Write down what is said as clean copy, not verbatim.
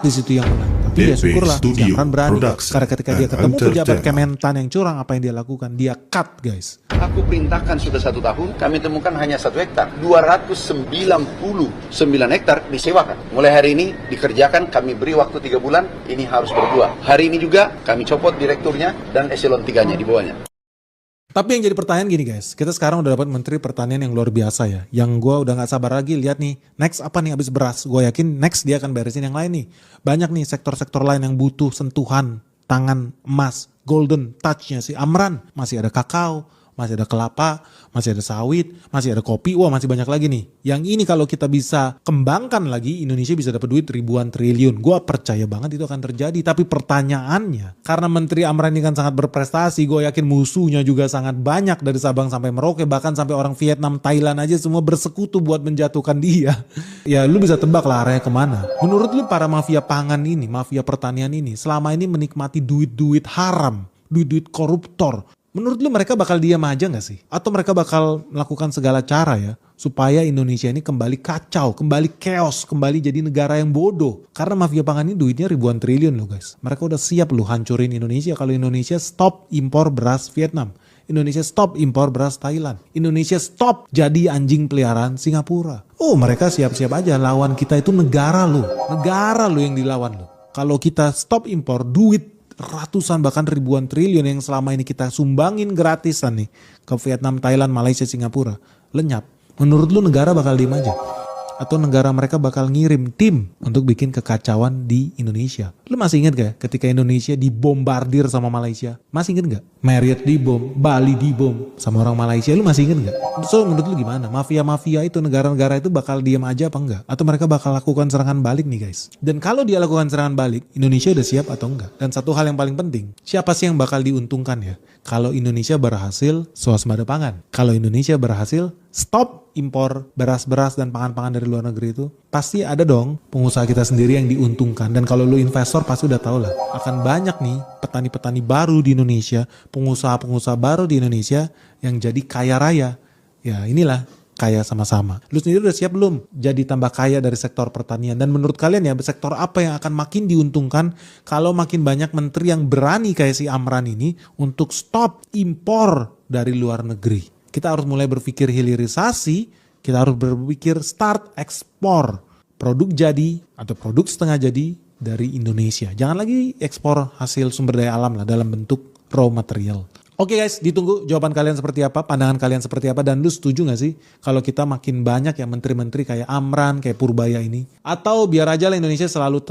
di situ yang menang. Tapi ya syukurlah si Amran berani. Karena ketika dia ketemu pejabat Kementan yang curang, apa yang dia lakukan? Dia cut, guys. Aku perintahkan sudah 1 tahun, kami temukan hanya 1 hektar. 299 hektar disewakan. Mulai hari ini dikerjakan, kami beri waktu 3 bulan, ini harus berdua. Hari ini juga kami copot direkturnya dan eselon 3-nya di bawahnya. Tapi yang jadi pertanyaan gini guys, kita sekarang udah dapat Menteri Pertanian yang luar biasa ya. Yang gue udah gak sabar lagi lihat nih, next apa nih abis beras. Gue yakin next dia akan beresin yang lain nih. Banyak nih sektor-sektor lain yang butuh sentuhan tangan emas, golden touch-nya si Amran. Masih ada kakao, masih ada kelapa, masih ada sawit, masih ada kopi, wah masih banyak lagi nih. Yang ini kalau kita bisa kembangkan lagi, Indonesia bisa dapat duit ribuan triliun. Gue percaya banget itu akan terjadi. Tapi pertanyaannya, karena Menteri Amran ini kan sangat berprestasi, gue yakin musuhnya juga sangat banyak dari Sabang sampai Merauke, bahkan sampai orang Vietnam, Thailand aja semua bersekutu buat menjatuhkan dia. Ya lu bisa tebak lah arahnya kemana. Menurut lu para mafia pangan ini, mafia pertanian ini, selama ini menikmati duit-duit haram, duit-duit koruptor. Menurut lu mereka bakal diam aja gak sih? Atau mereka bakal melakukan segala cara ya supaya Indonesia ini kembali kacau, kembali chaos, kembali jadi negara yang bodoh. Karena mafia pangan ini duitnya ribuan triliun loh guys. Mereka udah siap loh hancurin Indonesia kalau Indonesia stop impor beras Vietnam. Indonesia stop impor beras Thailand. Indonesia stop jadi anjing peliharaan Singapura. Oh mereka siap-siap aja lawan kita itu negara loh. Negara loh yang dilawan loh. Kalau kita stop impor duit ratusan bahkan ribuan triliun yang selama ini kita sumbangin gratisan nih ke Vietnam, Thailand, Malaysia, Singapura lenyap. Menurut lu negara bakal diem aja? Atau negara mereka bakal ngirim tim untuk bikin kekacauan di Indonesia? Lu masih inget gak ketika Indonesia dibombardir sama Malaysia? Masih inget gak? Marriott dibom, Bali dibom sama orang Malaysia, lu masih inget gak? So menurut lu gimana? Mafia-mafia itu, negara-negara itu bakal diem aja apa enggak? Atau mereka bakal lakukan serangan balik nih guys? Dan kalau dia lakukan serangan balik, Indonesia udah siap atau enggak? Dan satu hal yang paling penting, siapa sih yang bakal diuntungkan ya? Kalau Indonesia berhasil swasembada pangan. Kalau Indonesia berhasil stop impor beras-beras dan pangan-pangan dari luar negeri itu, pasti ada dong pengusaha kita sendiri yang diuntungkan. Dan kalau lu investor pasti udah tau lah, akan banyak nih petani-petani baru di Indonesia, pengusaha-pengusaha baru di Indonesia yang jadi kaya raya. Ya inilah kaya sama-sama. Lu sendiri udah siap belum jadi tambah kaya dari sektor pertanian? Dan menurut kalian ya sektor apa yang akan makin diuntungkan kalau makin banyak menteri yang berani kayak si Amran ini untuk stop impor dari luar negeri? Kita harus mulai berpikir hilirisasi, kita harus berpikir start ekspor produk jadi atau produk setengah jadi dari Indonesia. Jangan lagi ekspor hasil sumber daya alam lah dalam bentuk raw material. Oke guys, ditunggu jawaban kalian seperti apa, pandangan kalian seperti apa, dan lu setuju gak sih kalau kita makin banyak ya menteri-menteri kayak Amran, kayak Purbaya ini? Atau biar aja lah Indonesia selalu